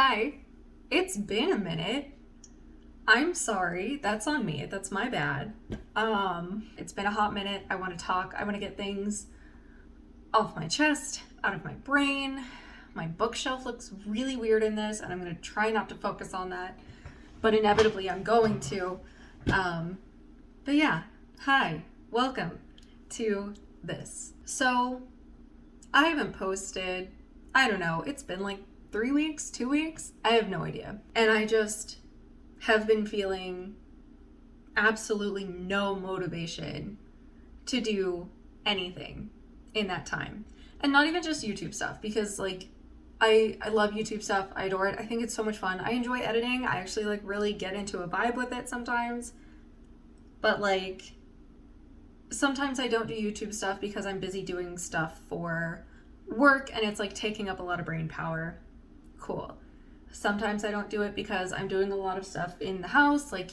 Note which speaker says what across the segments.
Speaker 1: Hi, it's been a minute. I'm sorry. That's on me. That's my bad. It's been a hot minute. I want to talk. I want to get things off my chest, out of my brain. My bookshelf looks really weird in this, and I'm going to try not to focus on that, but inevitably I'm going to. But yeah, hi, welcome to this. So, I haven't posted, I don't know, it's been like 3 weeks, 2 weeks? I have no idea. And I just have been feeling absolutely no motivation to do anything in that time. And not even just YouTube stuff, because like I love YouTube stuff. I adore it. I think it's so much fun. I enjoy editing. I actually like really get into a vibe with it sometimes. But like sometimes I don't do YouTube stuff because I'm busy doing stuff for work and it's like taking up a lot of brain power. Cool. Sometimes I don't do it because I'm doing a lot of stuff in the house, like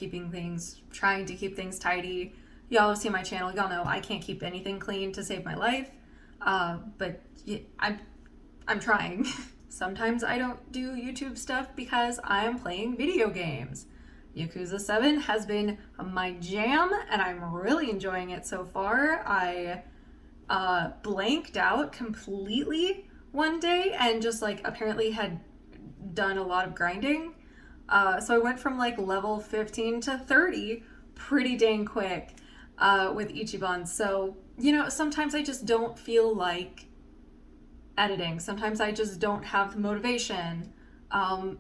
Speaker 1: trying to keep things tidy. Y'all have seen my channel. Y'all know I can't keep anything clean to save my life. But yeah, I'm trying. Sometimes I don't do YouTube stuff because I'm playing video games. Yakuza 7 has been my jam, and I'm really enjoying it so far. I blanked out completely one day and just like apparently had done a lot of grinding. So I went from like level 15 to 30 pretty dang quick with Ichiban. So, sometimes I just don't feel like editing. Sometimes I just don't have the motivation.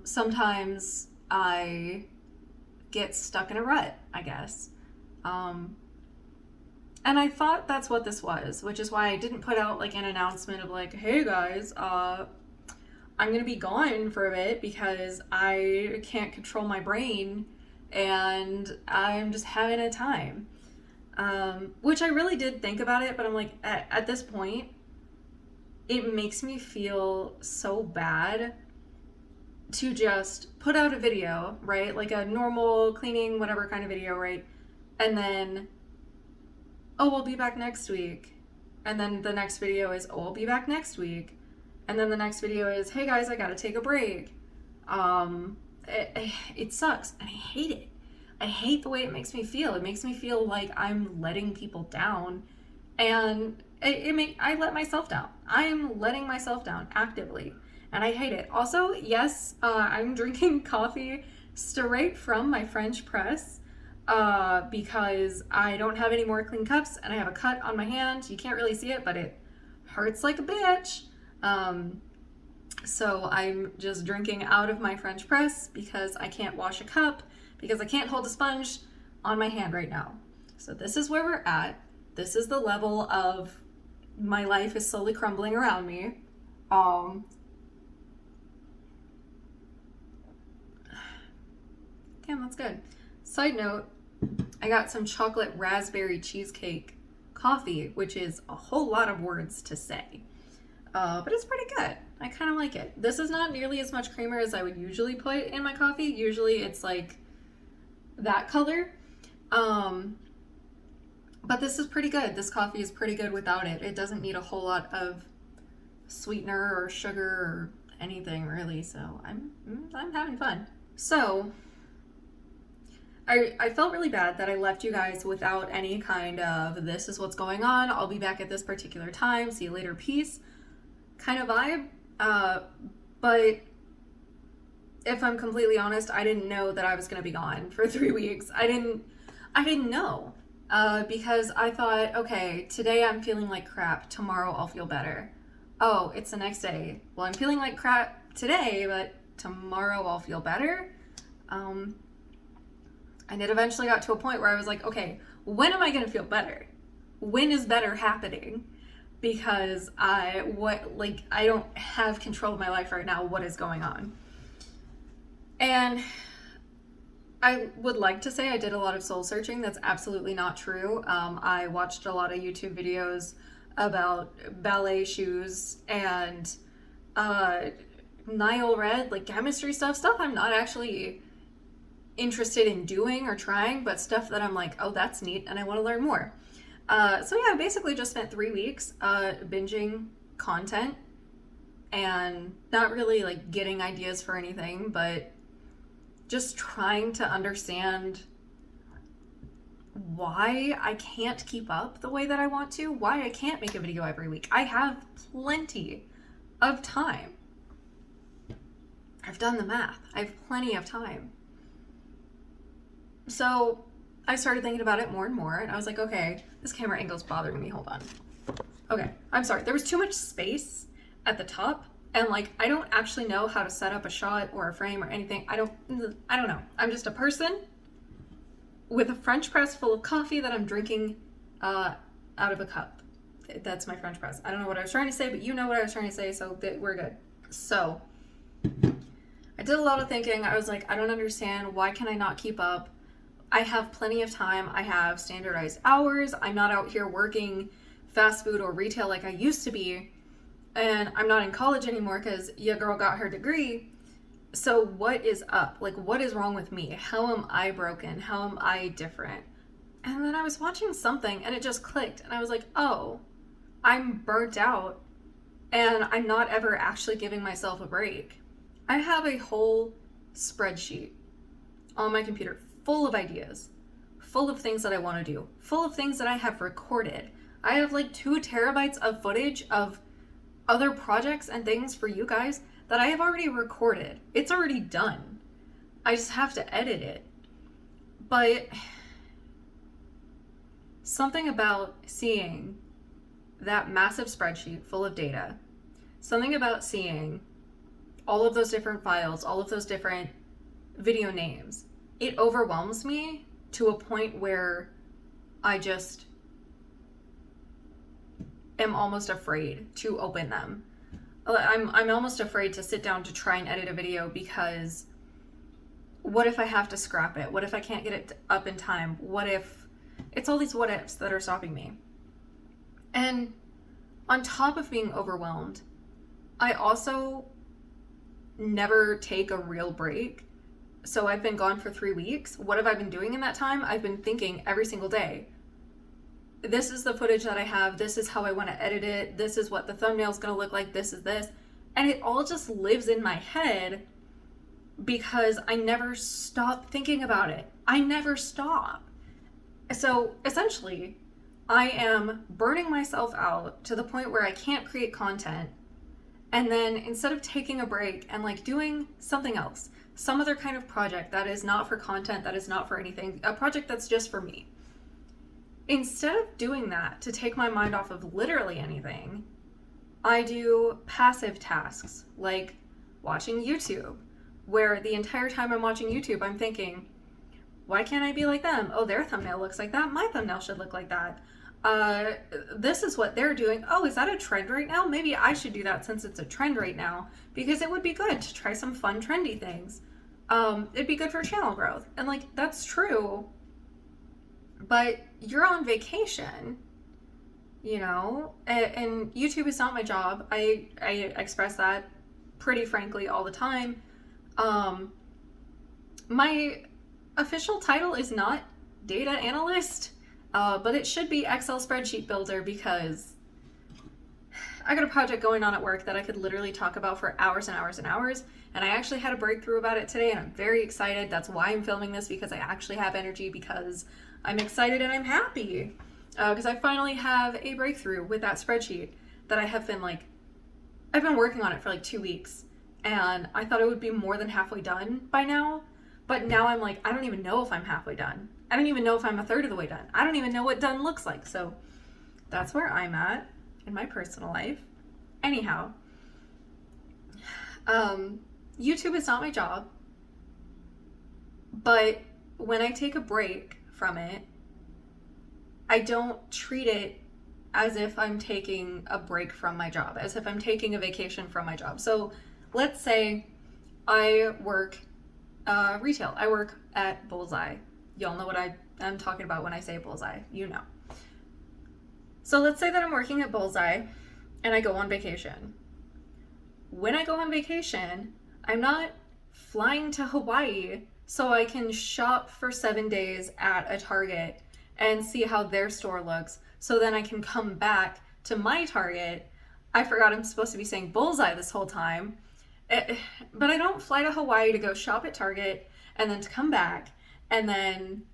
Speaker 1: Sometimes I get stuck in a rut, I guess. And I thought that's what this was, which is why I didn't put out like an announcement of like, hey guys, I'm gonna be gone for a bit because I can't control my brain and I'm just having a time. Which I really did think about it, but I'm like, at this point, it makes me feel so bad to just put out a video, right? Like a normal cleaning, whatever kind of video, right? And then, oh, we'll be back next week. And then the next video is, oh, we'll be back next week. And then the next video is, hey guys, I gotta take a break. It sucks, and I hate it. I hate the way it makes me feel. It makes me feel like I'm letting people down, and I let myself down. I am letting myself down actively, and I hate it. Also, yes, I'm drinking coffee straight from my French press because I don't have any more clean cups, and I have a cut on my hand. You can't really see it, but it hurts like a bitch. So I'm just drinking out of my French press because I can't wash a cup, because I can't hold a sponge on my hand right now. So this is where we're at. This is the level of my life is slowly crumbling around me. Damn, that's good. Side note, I got some chocolate raspberry cheesecake coffee, which is a whole lot of words to say. But it's pretty good. I kind of like it. This is not nearly as much creamer as I would usually put in my coffee. Usually it's like that color. But this is pretty good. This coffee is pretty good without it. It doesn't need a whole lot of sweetener or sugar or anything really. So I'm having fun. So I felt really bad that I left you guys without any kind of this is what's going on. I'll be back at this particular time. See you later. Peace. Kind of vibe. But if I'm completely honest, I didn't know that I was going to be gone for 3 weeks. I didn't know. Because I thought, okay, today I'm feeling like crap. Tomorrow I'll feel better. Oh, it's the next day. Well, I'm feeling like crap today, but tomorrow I'll feel better. And it eventually got to a point where I was like, okay, when am I going to feel better? When is better happening? Because I don't have control of my life right now. What is going on? And I would like to say I did a lot of soul searching. That's absolutely not true. I watched a lot of YouTube videos about ballet shoes and Nile Red, like chemistry stuff I'm not actually interested in doing or trying, but stuff that I'm like, oh, that's neat, and I want to learn more. So yeah, I basically just spent 3 weeks binging content and not really like getting ideas for anything, but just trying to understand why I can't keep up the way that I want to, why I can't make a video every week. I have plenty of time. I've done the math. I have plenty of time. So I started thinking about it more and more, and I was like, okay, this camera angle's bothering me. Hold on. Okay, I'm sorry. There was too much space at the top, and like I don't actually know how to set up a shot or a frame or anything. I don't know. I'm just a person with a French press full of coffee that I'm drinking out of a cup. That's my French press. I don't know what I was trying to say, but you know what I was trying to say, so we're good. So I did a lot of thinking. I was like, I don't understand. Why can I not keep up? I have plenty of time. I have standardized hours. I'm not out here working fast food or retail like I used to be. And I'm not in college anymore because your girl got her degree. So what is up? Like, what is wrong with me? How am I broken? How am I different? And then I was watching something and it just clicked. And I was like, oh, I'm burnt out and I'm not ever actually giving myself a break. I have a whole spreadsheet on my computer full of ideas, full of things that I want to do, full of things that I have recorded. I have like 2 terabytes of footage of other projects and things for you guys that I have already recorded. It's already done. I just have to edit it. But something about seeing that massive spreadsheet full of data, something about seeing all of those different files, all of those different video names, it overwhelms me to a point where I just am almost afraid to open them. I'm almost afraid to sit down to try and edit a video because what if I have to scrap it? What if I can't get it up in time? What if it's all these what ifs that are stopping me? And on top of being overwhelmed, I also never take a real break. So I've been gone for 3 weeks. What have I been doing in that time? I've been thinking every single day. This is the footage that I have. This is how I want to edit it. This is what the thumbnail's going to look like. This is this. And it all just lives in my head because I never stop thinking about it. I never stop. So essentially, I am burning myself out to the point where I can't create content. And then instead of taking a break and like doing something else, some other kind of project that is not for content, that is not for anything, a project that's just for me. Instead of doing that to take my mind off of literally anything, I do passive tasks like watching YouTube, where the entire time I'm watching YouTube, I'm thinking, why can't I be like them? Oh, their thumbnail looks like that. My thumbnail should look like that. This is what they're doing. Oh, is that a trend right now? Maybe I should do that since it's a trend right now, because it would be good to try some fun, trendy things. It'd be good for channel growth. And like, that's true. But you're on vacation, you know, and YouTube is not my job. I express that pretty frankly all the time. My official title is not data analyst, but it should be Excel spreadsheet builder because I got a project going on at work that I could literally talk about for hours and hours and hours. And I actually had a breakthrough about it today and I'm very excited. That's why I'm filming this, because I actually have energy, because I'm excited and I'm happy. Because I finally have a breakthrough with that spreadsheet that I have been like, I've been working on it for like 2 weeks and I thought it would be more than halfway done by now. But now I'm like, I don't even know if I'm halfway done. I don't even know if I'm a third of the way done. I don't even know what done looks like. So that's where I'm at in my personal life. Anyhow, YouTube is not my job, but when I take a break from it, I don't treat it as if I'm taking a break from my job, as if I'm taking a vacation from my job. So let's say I work retail. I work at Bullseye. Y'all know what I'm talking about when I say Bullseye. You know. So let's say that I'm working at Bullseye and I go on vacation. When I go on vacation, I'm not flying to Hawaii so I can shop for 7 days at a Target and see how their store looks, so then I can come back to my Target I forgot I'm supposed to be saying bullseye this whole time. But I don't fly to Hawaii to go shop at Target and then to come back and then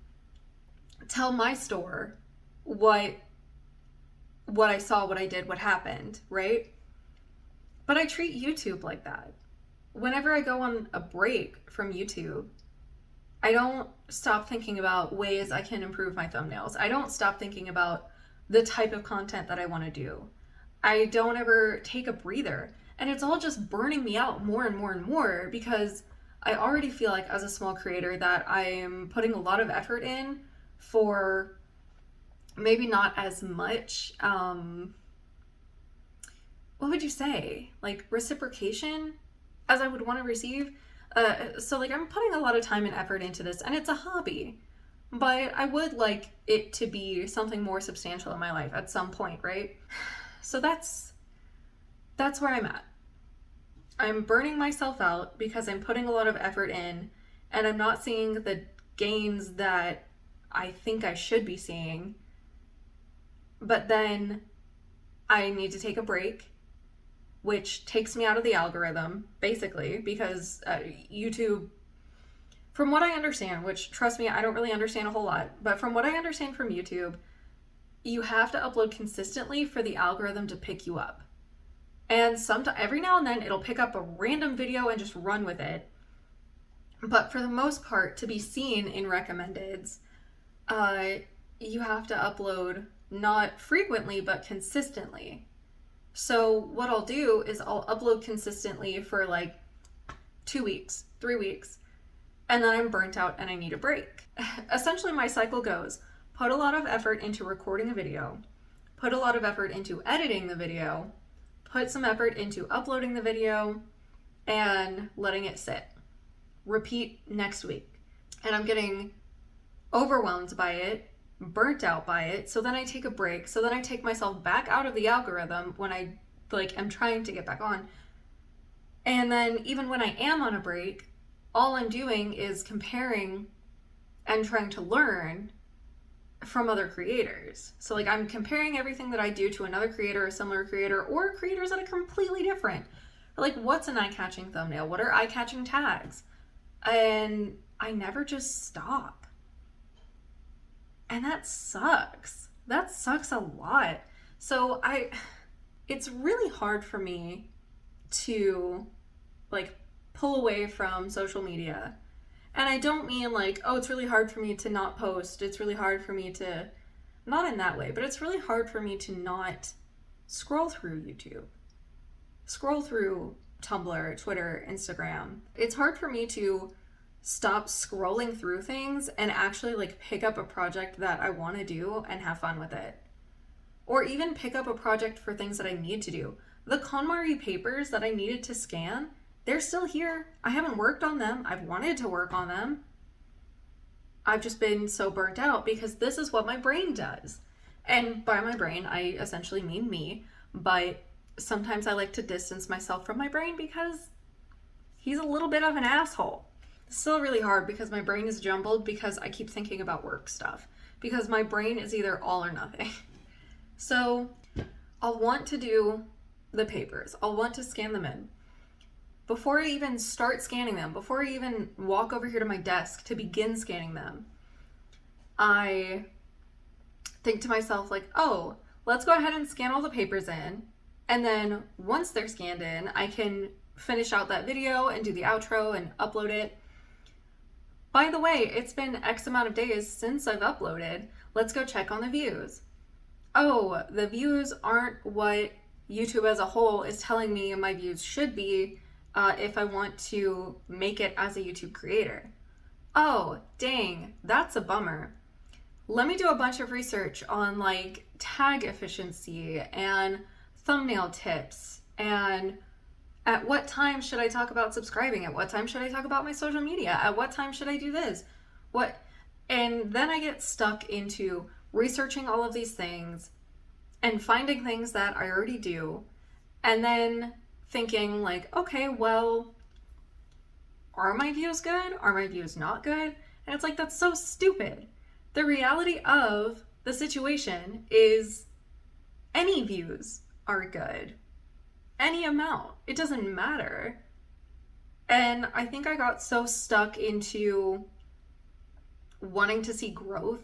Speaker 1: tell my store what I saw, what I did, what happened, right? But I treat YouTube like that. Whenever I go on a break from YouTube, I don't stop thinking about ways I can improve my thumbnails. I don't stop thinking about the type of content that I want to do. I don't ever take a breather. And it's all just burning me out more and more and more because I already feel like as a small creator that I am putting a lot of effort in for maybe not as much, what would you say? Like reciprocation as I would want to receive. So like I'm putting a lot of time and effort into this and it's a hobby, but I would like it to be something more substantial in my life at some point, right? So that's where I'm at. I'm burning myself out because I'm putting a lot of effort in and I'm not seeing the gains that I think I should be seeing. But then I need to take a break, which takes me out of the algorithm, basically, because YouTube, from what I understand, which trust me, I don't really understand a whole lot, but from what I understand from YouTube, you have to upload consistently for the algorithm to pick you up. And every now and then it'll pick up a random video and just run with it. But for the most part, to be seen in recommendeds, you have to upload not frequently, but consistently. So what I'll do is I'll upload consistently for like 2 weeks, 3 weeks, and then I'm burnt out and I need a break. Essentially, my cycle goes, put a lot of effort into recording a video, put a lot of effort into editing the video, put some effort into uploading the video and letting it sit. Repeat next week. And I'm getting overwhelmed by it, burnt out by it. So then I take a break. So then I take myself back out of the algorithm when I am trying to get back on. And then even when I am on a break, all I'm doing is comparing and trying to learn from other creators. So like I'm comparing everything that I do to another creator, a similar creator, or creators that are completely different. Like what's an eye-catching thumbnail? What are eye-catching tags? And I never just stop. And that sucks. That sucks a lot. So it's really hard for me to like pull away from social media. And I don't mean like, oh, it's really hard for me to not post. It's really hard for me to, not in that way, but it's really hard for me to not scroll through YouTube, scroll through Tumblr, Twitter, Instagram. It's hard for me to stop scrolling through things and actually like pick up a project that I want to do and have fun with it. Or even pick up a project for things that I need to do. The KonMari papers that I needed to scan, they're still here. I haven't worked on them. I've wanted to work on them. I've just been so burnt out because this is what my brain does. And by my brain, I essentially mean me. But sometimes I like to distance myself from my brain because he's a little bit of an asshole. It's still really hard because my brain is jumbled because I keep thinking about work stuff. Because my brain is either all or nothing. So I'll want to do the papers. I'll want to scan them in. Before I even start scanning them, before I even walk over here to my desk to begin scanning them, I think to myself like, oh, let's go ahead and scan all the papers in. And then once they're scanned in, I can finish out that video and do the outro and upload it. By the way, it's been X amount of days since I've uploaded. Let's go check on the views. Oh, the views aren't what YouTube as a whole is telling me my views should be. If I want to make it as a YouTube creator. Oh, dang, that's a bummer. Let me do a bunch of research on like tag efficiency and thumbnail tips and at what time should I talk about subscribing? At what time should I talk about my social media? At what time should I do this? And then I get stuck into researching all of these things and finding things that I already do and then thinking like, okay, well, are my views good? Are my views not good? And it's like, that's so stupid. The reality of the situation is any views are good. any amount. It doesn't matter. And I think I got so stuck into wanting to see growth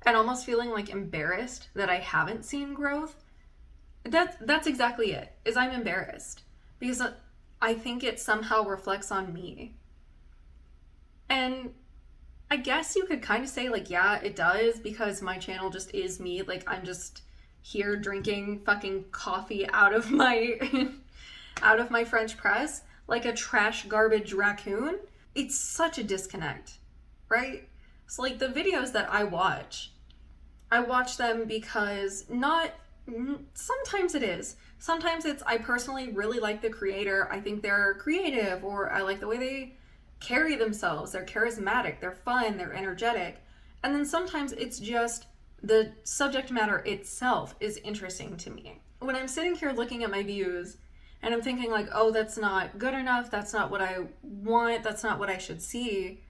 Speaker 1: and almost feeling like embarrassed that I haven't seen growth. That's exactly it. Is I'm embarrassed because I think it somehow reflects on me. And I guess you could kind of say like, yeah, it does, because my channel just is me. Like, I'm just here drinking fucking coffee out of my out of my French press like a trash garbage raccoon. It's such a disconnect, right? So like the videos that I watch them because sometimes it is. Sometimes it's I personally really like the creator. I think they're creative, or I like the way they carry themselves. They're charismatic, they're fun, they're energetic. And then sometimes it's just the subject matter itself is interesting to me. When I'm sitting here looking at my views and I'm thinking like, oh, that's not good enough, that's not what I want, that's not what I should see,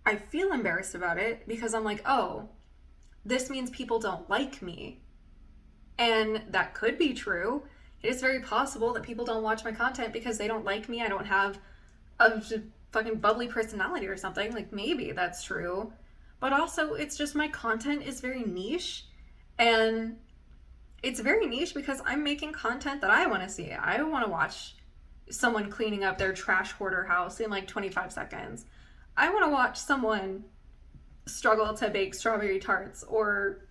Speaker 1: I feel embarrassed about it because I'm like, oh, this means people don't like me. And that could be true. It is very possible that people don't watch my content because they don't like me. I don't have a fucking bubbly personality or something. Like, maybe that's true. But also, it's just my content is very niche. And it's very niche because I'm making content that I want to see. I want to watch someone cleaning up their trash hoarder house in like 25 seconds. I want to watch someone struggle to bake strawberry tarts or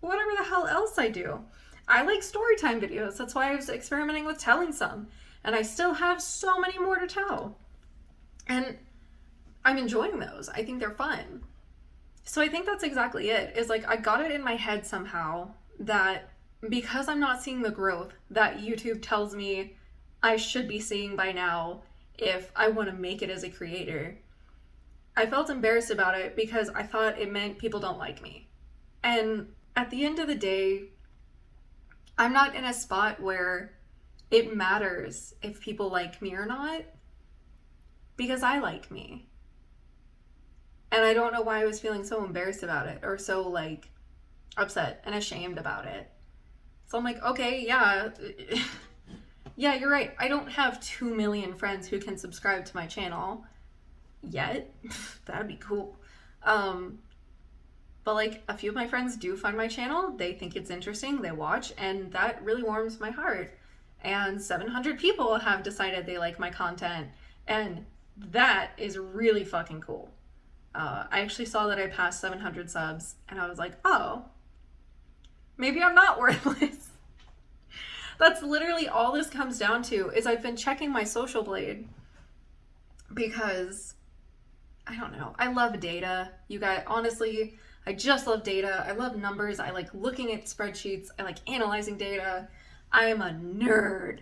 Speaker 1: whatever the hell else I do. I like storytime videos. That's why I was experimenting with telling some. And I still have so many more to tell. And I'm enjoying those. I think they're fun. So I think that's exactly it. Is like I got it in my head somehow that because I'm not seeing the growth that YouTube tells me I should be seeing by now if I want to make it as a creator, I felt embarrassed about it because I thought it meant people don't like me. And at the end of the day, I'm not in a spot where it matters if people like me or not, because I like me. And I don't know why I was feeling so embarrassed about it or so like upset and ashamed about it. So I'm like, okay, yeah, yeah, you're right. I don't have 2 million friends who can subscribe to my channel yet. That'd be cool. But like a few of my friends do find my channel. They think it's interesting. They watch, and that really warms my heart. And 700 people have decided they like my content, and that is really fucking cool. I actually saw that I passed 700 subs, and I was like, oh, maybe I'm not worthless. That's literally all this comes down to, is I've been checking my social blade because I don't know. I love data. You guys, honestly, I just love data. I love numbers. I like looking at spreadsheets. I like analyzing data. I am a nerd.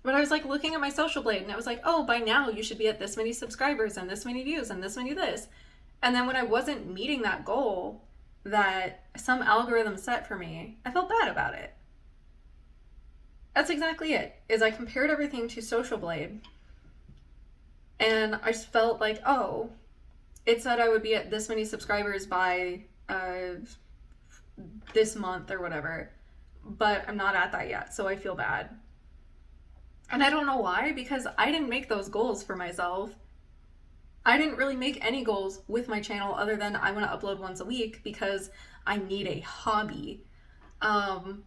Speaker 1: But I was like looking at my social blade and I was like, oh, by now you should be at this many subscribers and this many views and this many this. And then when I wasn't meeting that goal that some algorithm set for me, I felt bad about it. That's exactly it, is I compared everything to social blade. And I just felt like, oh, it said I would be at this many subscribers by this month or whatever, but I'm not at that yet, so I feel bad. And I don't know why, because I didn't make those goals for myself. I didn't really make any goals with my channel other than I want to upload once a week because I need a hobby. And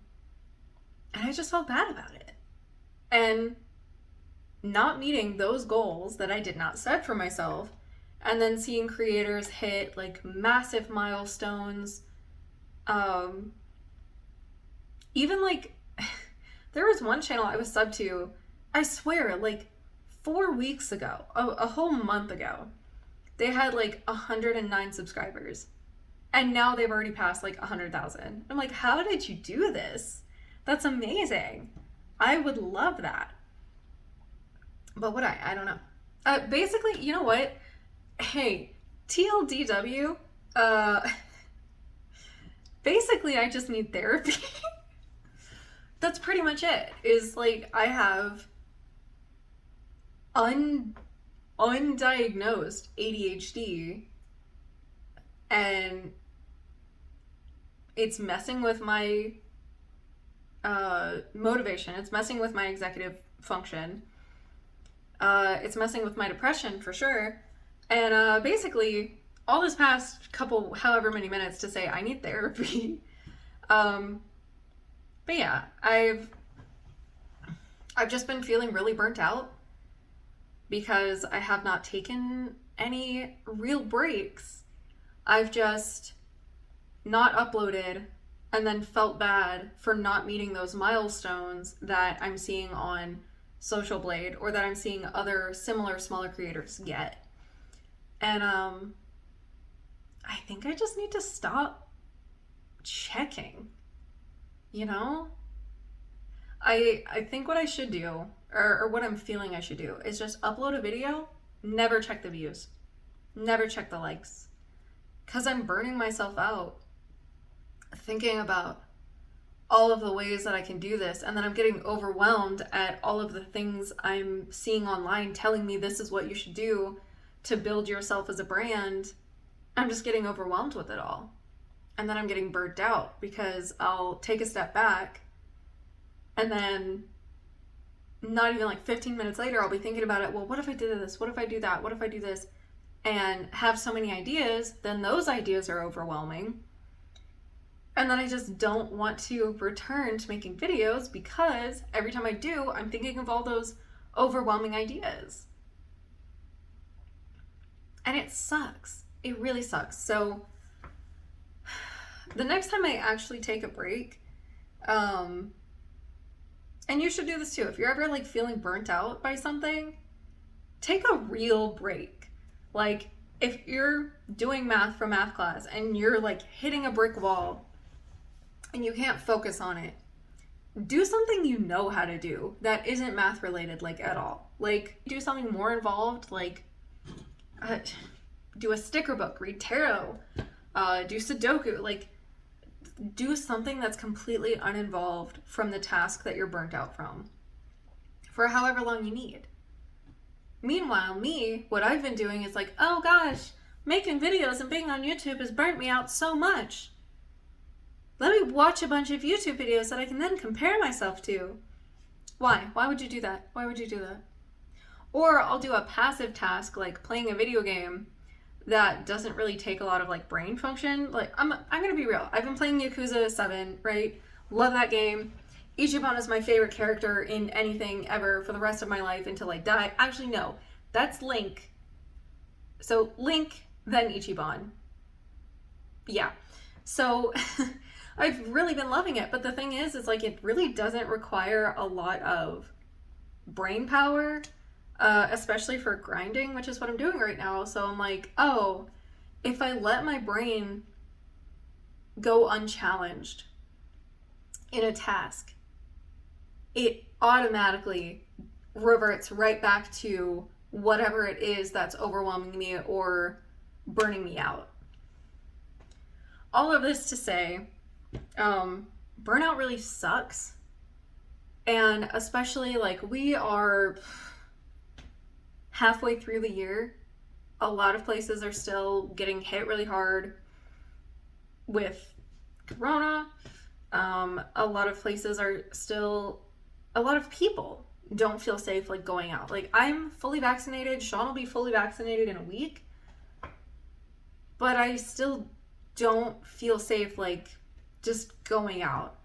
Speaker 1: I just felt bad about it. And not meeting those goals that I did not set for myself, and then seeing creators hit like massive milestones. Even like there was one channel I was subbed to, I swear, like 4 weeks ago, a whole month ago, they had like 109 subscribers, and now they've already passed like 100,000. I'm like, how did you do this? That's amazing. I would love that. But what I don't know. Basically, you know what? Hey, TLDW, basically I just need therapy. That's pretty much it. Is like I have undiagnosed ADHD, and it's messing with my motivation. It's messing with my executive function. It's messing with my depression for sure. And basically, all this past couple, however many minutes to say I need therapy. But yeah, I've just been feeling really burnt out because I have not taken any real breaks. I've just not uploaded and then felt bad for not meeting those milestones that I'm seeing on Social Blade or that I'm seeing other similar smaller creators get. And I think I just need to stop checking. You know? I think what I should do, or what I'm feeling I should do, is just upload a video, never check the views, never check the likes. Because I'm burning myself out thinking about all of the ways that I can do this, and then I'm getting overwhelmed at all of the things I'm seeing online telling me this is what you should do to build yourself as a brand. I'm just getting overwhelmed with it all. And then I'm getting burnt out because I'll take a step back and then not even like 15 minutes later, I'll be thinking about it. Well, what if I did this? What if I do that? What if I do this? And have so many ideas, then those ideas are overwhelming. And then I just don't want to return to making videos because every time I do, I'm thinking of all those overwhelming ideas. And it sucks. It really sucks. So the next time I actually take a break, and you should do this too, if you're ever like feeling burnt out by something, take a real break. Like if you're doing math for math class and you're like hitting a brick wall and you can't focus on it, do something you know how to do that isn't math related, like at all. Like do something more involved, like do a sticker book, read tarot, do Sudoku, like do something that's completely uninvolved from the task that you're burnt out from for however long you need. Meanwhile, what I've been doing is like, oh gosh, making videos and being on YouTube has burnt me out so much. Let me watch a bunch of YouTube videos that I can then compare myself to. Why? Why would you do that? Why would you do that? Or I'll do a passive task like playing a video game that doesn't really take a lot of like brain function. Like I'm gonna be real. I've been playing Yakuza 7, right? Love that game. Ichiban is my favorite character in anything ever for the rest of my life until I die. Actually, no. That's Link. So Link, then Ichiban. Yeah. So I've really been loving it. But the thing is like it really doesn't require a lot of brain power, especially for grinding, which is what I'm doing right now. So I'm like, oh, if I let my brain go unchallenged in a task, it automatically reverts right back to whatever it is that's overwhelming me or burning me out. All of this to say, burnout really sucks. And especially like we are halfway through the year. A lot of places are still getting hit really hard with Corona. A lot of places are still, a lot of people don't feel safe like going out. Like I'm fully vaccinated. Sean will be fully vaccinated in a week. But I still don't feel safe like just going out.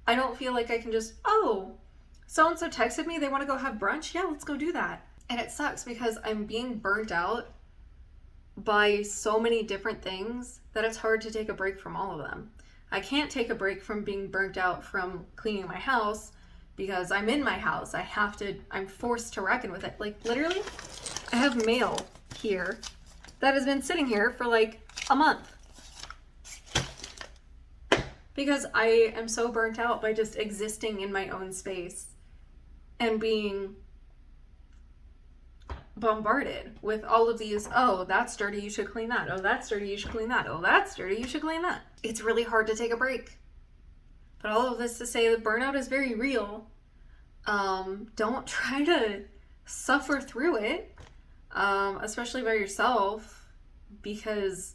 Speaker 1: I don't feel like I can just, oh, so-and-so texted me, they want to go have brunch? Yeah, let's go do that. And it sucks because I'm being burnt out by so many different things that it's hard to take a break from all of them. I can't take a break from being burnt out from cleaning my house because I'm in my house. I'm forced to reckon with it. Like literally, I have mail here that has been sitting here for like a month. Because I am so burnt out by just existing in my own space and being bombarded with all of these, oh, that's dirty, you should clean that. Oh, that's dirty, you should clean that. Oh, that's dirty, you should clean that. It's really hard to take a break. But all of this to say that burnout is very real. Don't try to suffer through it, especially by yourself, because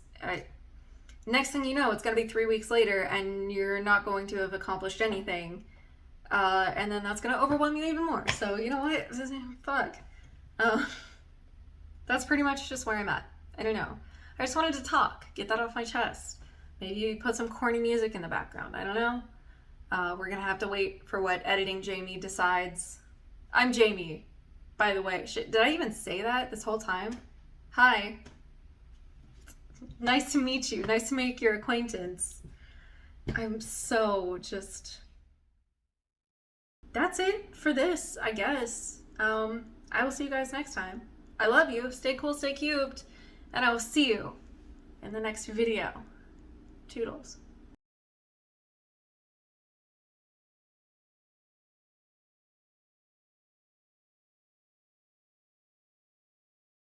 Speaker 1: next thing you know, it's going to be 3 weeks later and you're not going to have accomplished anything. And then that's going to overwhelm you even more. So, you know what? Fuck. That's pretty much just where I'm at. I don't know. I just wanted to talk, get that off my chest. Maybe put some corny music in the background. I don't know. We're going to have to wait for what editing Jamie decides. I'm Jamie, by the way. Shit, did I even say that this whole time? Hi. Nice to meet you. Nice to make your acquaintance. I'm so just... That's it for this, I guess. I will see you guys next time. I love you. Stay cool, stay cubed. And I will see you in the next video. Toodles.